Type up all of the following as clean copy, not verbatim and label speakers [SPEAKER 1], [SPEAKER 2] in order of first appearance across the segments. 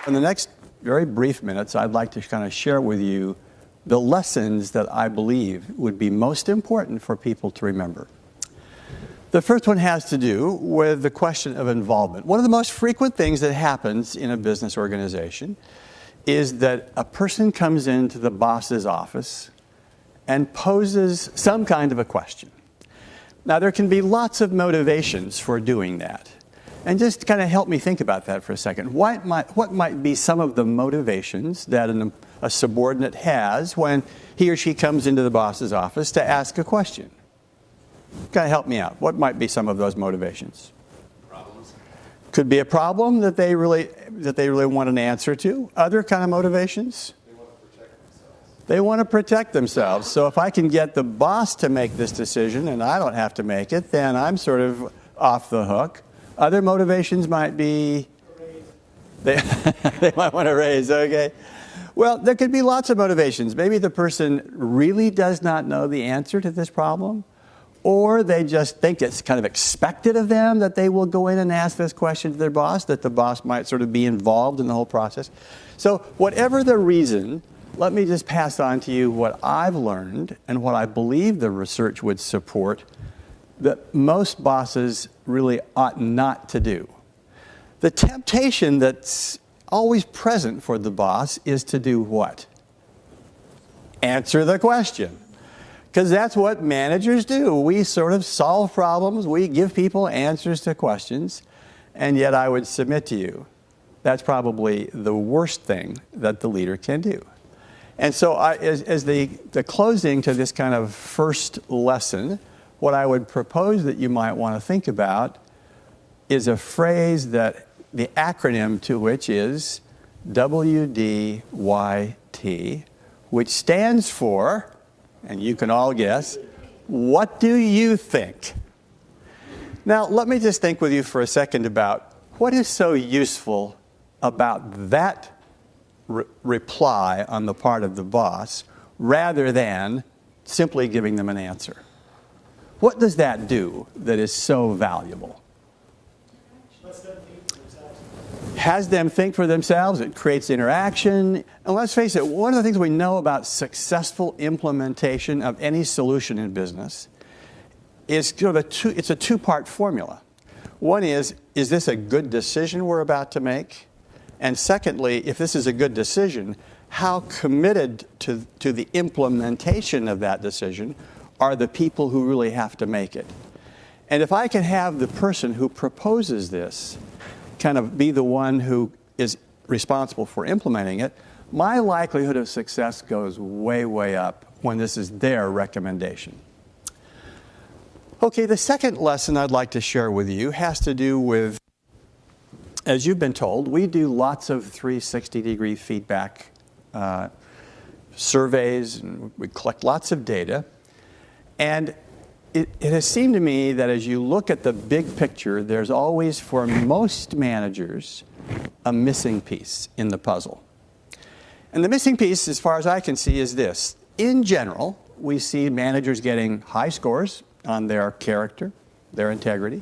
[SPEAKER 1] In the next very brief minutes, I'd like to kind of share with you the lessons that I believe would be most important for people to remember. The first one has to do with the question of involvement. One of the most frequent things that happens in a business organization is that a person comes into the boss's office and poses some kind of a question. Now, there can be lots of motivations for doing that. And just kind of help me think about that for a second. What might be some of the motivations that a subordinate has when he or she comes into the boss's office to ask a question? Kind of help me out. What might be some of those motivations?
[SPEAKER 2] Problems.
[SPEAKER 1] Could be a problem that they really want an answer to. Other kind of motivations?
[SPEAKER 2] They want to protect themselves.
[SPEAKER 1] They want to protect themselves. So if I can get the boss to make this decision and I don't have to make it, then I'm sort of off the hook. Other motivations might be they might want to raise, okay? Well, there could be lots of motivations. Maybe the person really does not know the answer to this problem, or they just think it's kind of expected of them that they will go in and ask this question to their boss, that the boss might sort of be involved in the whole process. So whatever the reason, let me just pass on to you what I've learned and what I believe the research would support that most bosses really ought not to do. The temptation that's always present for the boss is to do what? Answer the question. Because that's what managers do. We sort of solve problems. We give people answers to questions. And yet I would submit to you, that's probably the worst thing that the leader can do. And so as the closing to this kind of first lesson, what I would propose that you might want to think about is a phrase that the acronym to which is WDYT, which stands for, and you can all guess, what do you think? Now, let me just think with you for a second about what is so useful about that reply on the part of the boss rather than simply giving them an answer. What does that do that is so valuable? Has them think for themselves. It creates interaction. And let's face it, one of the things we know about successful implementation of any solution in business is sort of it's a two-part formula. One is this a good decision we're about to make? And secondly, if this is a good decision, how committed to the implementation of that decision are the people who really have to make it? And if I can have the person who proposes this kind of be the one who is responsible for implementing it, my likelihood of success goes way, way up when this is their recommendation. Okay, the second lesson I'd like to share with you has to do with, as you've been told, we do lots of 360-degree feedback surveys, and we collect lots of data. And it has seemed to me that as you look at the big picture, there's always, for most managers, a missing piece in the puzzle. And the missing piece, as far as I can see, is this. In general, we see managers getting high scores on their character, their integrity.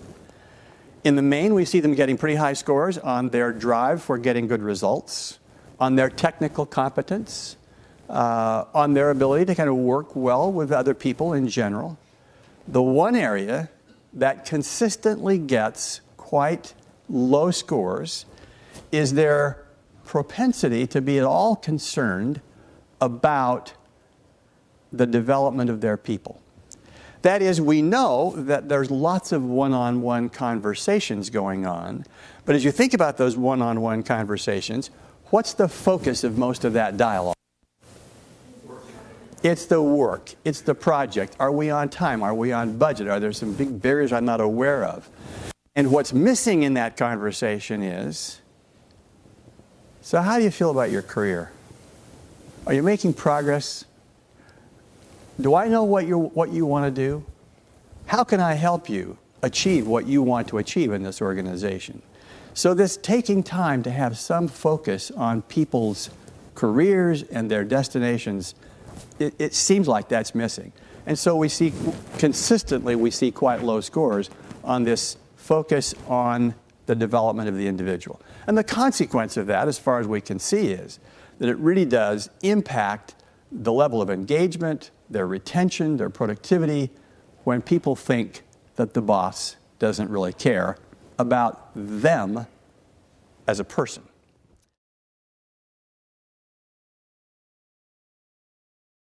[SPEAKER 1] In the main, we see them getting pretty high scores on their drive for getting good results, on their technical competence, on their ability to kind of work well with other people in general. The one area that consistently gets quite low scores is their propensity to be at all concerned about the development of their people. That is, we know that there's lots of one-on-one conversations going on, but as you think about those one-on-one conversations, what's the focus of most of that dialogue? It's the work. It's the project. Are we on time? Are we on budget? Are there some big barriers I'm not aware of? And what's missing in that conversation is, so how do you feel about your career? Are you making progress? Do I know what you want to do? How can I help you achieve what you want to achieve in this organization? So this taking time to have some focus on people's careers and their destinations, it seems like that's missing. And so we see, consistently, we see quite low scores on this focus on the development of the individual. And the consequence of that, as far as we can see, is that it really does impact the level of engagement, their retention, their productivity, when people think that the boss doesn't really care about them as a person.